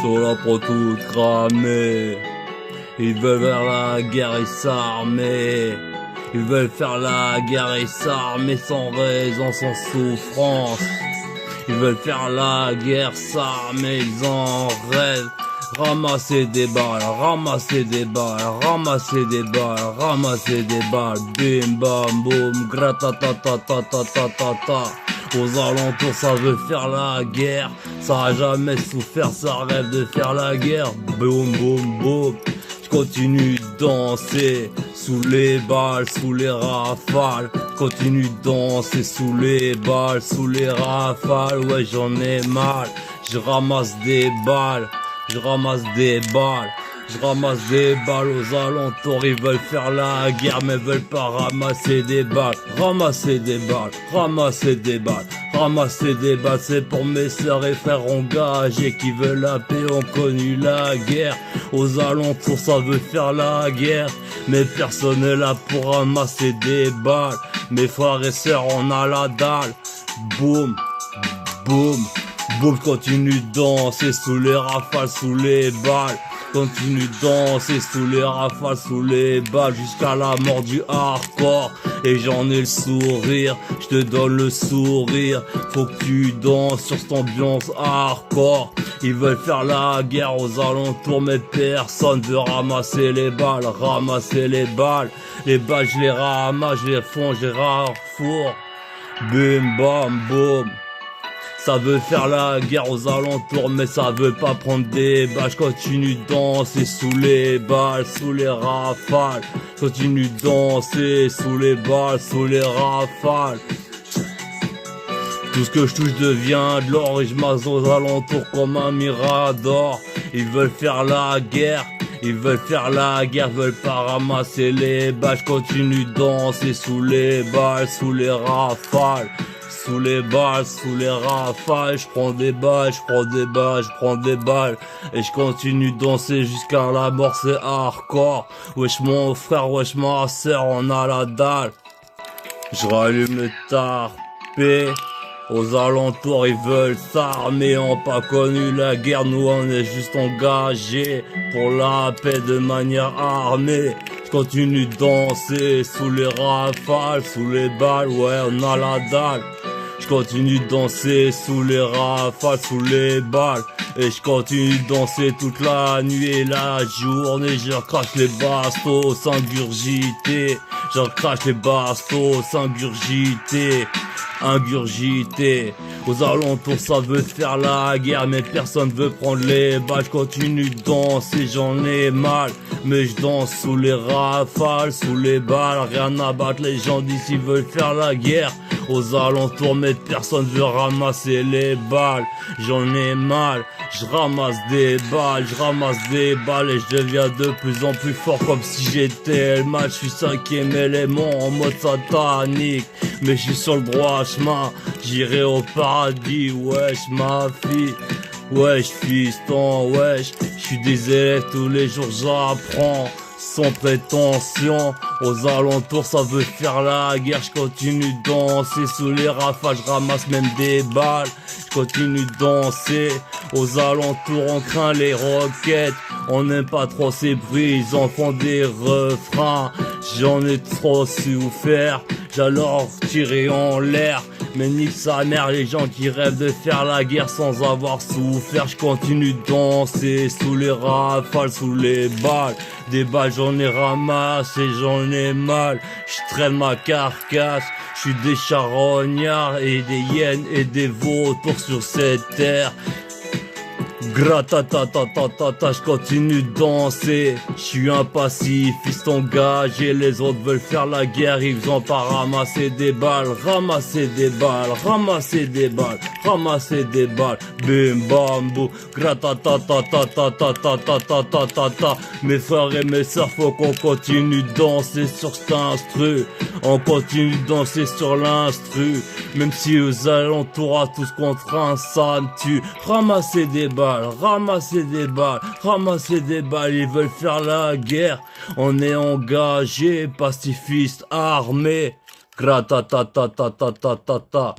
sont là pour tout cramer. Ils veulent faire la guerre et s'armer. Ils veulent faire la guerre et s'armer sans raison, sans souffrance. Ils veulent faire la guerre, s'armer, ils en rêvent. Ramasser des balles, ramasser des balles, ramasser des balles, ramasser des balles. Bim bam boum, gratatatatatatatata. Aux alentours ça veut faire la guerre. Ça a jamais souffert, ça rêve de faire la guerre. Boum boum boum. Je continue de danser sous les balles, sous les rafales. Je continue de danser sous les balles, sous les rafales. Ouais, j'en ai mal. Je ramasse des balles, je ramasse des balles. Je ramasse des balles aux alentours, ils veulent faire la guerre mais veulent pas ramasser des balles. Ramasser des balles, ramasser des balles, ramasser des balles. C'est pour mes sœurs et frères engagés qui veulent la paix, ont connu la guerre. Aux alentours ça veut faire la guerre, mais personne n'est là pour ramasser des balles. Mes frères et sœurs on a la dalle. Boum, boum, boum. Continue de danser sous les rafales, sous les balles. Continue de danser sous les rafales, sous les balles, jusqu'à la mort du hardcore. Et j'en ai le sourire, je te donne le sourire. Faut que tu danses sur cette ambiance hardcore. Ils veulent faire la guerre aux alentours, mais personne veut ramasser les balles. Ramasser les balles, je les ramasse, je les fonds, je les rafourre. Bim bam boum. Ça veut faire la guerre aux alentours, mais ça veut pas prendre des balles. Je continue de danser sous les balles, sous les rafales. Je continue de danser sous les balles, sous les rafales. Tout ce que je touche devient de l'or et je masse aux alentours comme un mirador. Ils veulent faire la guerre. Ils veulent faire la guerre, veulent pas ramasser les balles. Je continue de danser sous les balles, sous les rafales. Sous les balles, sous les rafales, je prends des balles, je prends des balles, je prends des balles. Et je continue de danser jusqu'à la mort, c'est hardcore. Wesh mon frère, wesh ma sœur, on a la dalle. Je rallume le tarpé. Aux alentours ils veulent s'armer, ont pas connu la guerre, nous on est juste engagés pour la paix de manière armée. Je continue de danser sous les rafales, sous les balles, ouais on a la dalle. Je continue de danser sous les rafales, sous les balles. Et je continue de danser toute la nuit et la journée. Je crache les bastos ingurgités. Je crache les bastos ingurgités. Ingurgité. Aux alentours ça veut faire la guerre, mais personne veut prendre les balles. Je continue de danser, j'en ai mal, mais je danse sous les rafales, sous les balles. Rien à battre, les gens d'ici veulent faire la guerre aux alentours, mais personne veut ramasser les balles. J'en ai mal, je ramasse des balles, je ramasse des balles et je deviens de plus en plus fort comme si j'étais le mal. Je suis cinquième élément en mode satanique, mais je suis sur le droit chemin, j'irai au paradis. Wesh ma fille, wesh fiston, wesh. Je suis des élèves, tous les jours j'apprends sans prétention. Aux alentours ça veut faire la guerre. Je continue de danser sous les rafales, je ramasse même des balles. Je continue de danser. Aux alentours on craint les roquettes, on n'aime pas trop ces bruits, ils en font des refrains. J'en ai trop souffert, j'allais tirer en l'air. Mais nique sa mère les gens qui rêvent de faire la guerre sans avoir souffert. Je continue de danser sous les rafales, sous les balles. Des balles j'en ai ramassé, j'en ai mal. Je traîne ma carcasse, je suis des charognards et des hyènes et des vautours sur cette terre. Gratatatatata, je continue de danser. Je suis un pacifiste engagé. Les autres veulent faire la guerre, ils ont pas ramasser des balles. Ramasser des balles, ramasser des balles, ramasser des balles. Bim bam boum, gratatatatatatatatatatata. Mes frères et mes sœurs, faut qu'on continue de danser sur cet instru. On continue de danser sur l'instru. Même si aux alentours à tous contre un ça me tue. Ramasser des balles, ramasser des balles, ramasser des balles. Ils veulent faire la guerre. On est engagé, pacifiste, armé. Gratatatatatatatata.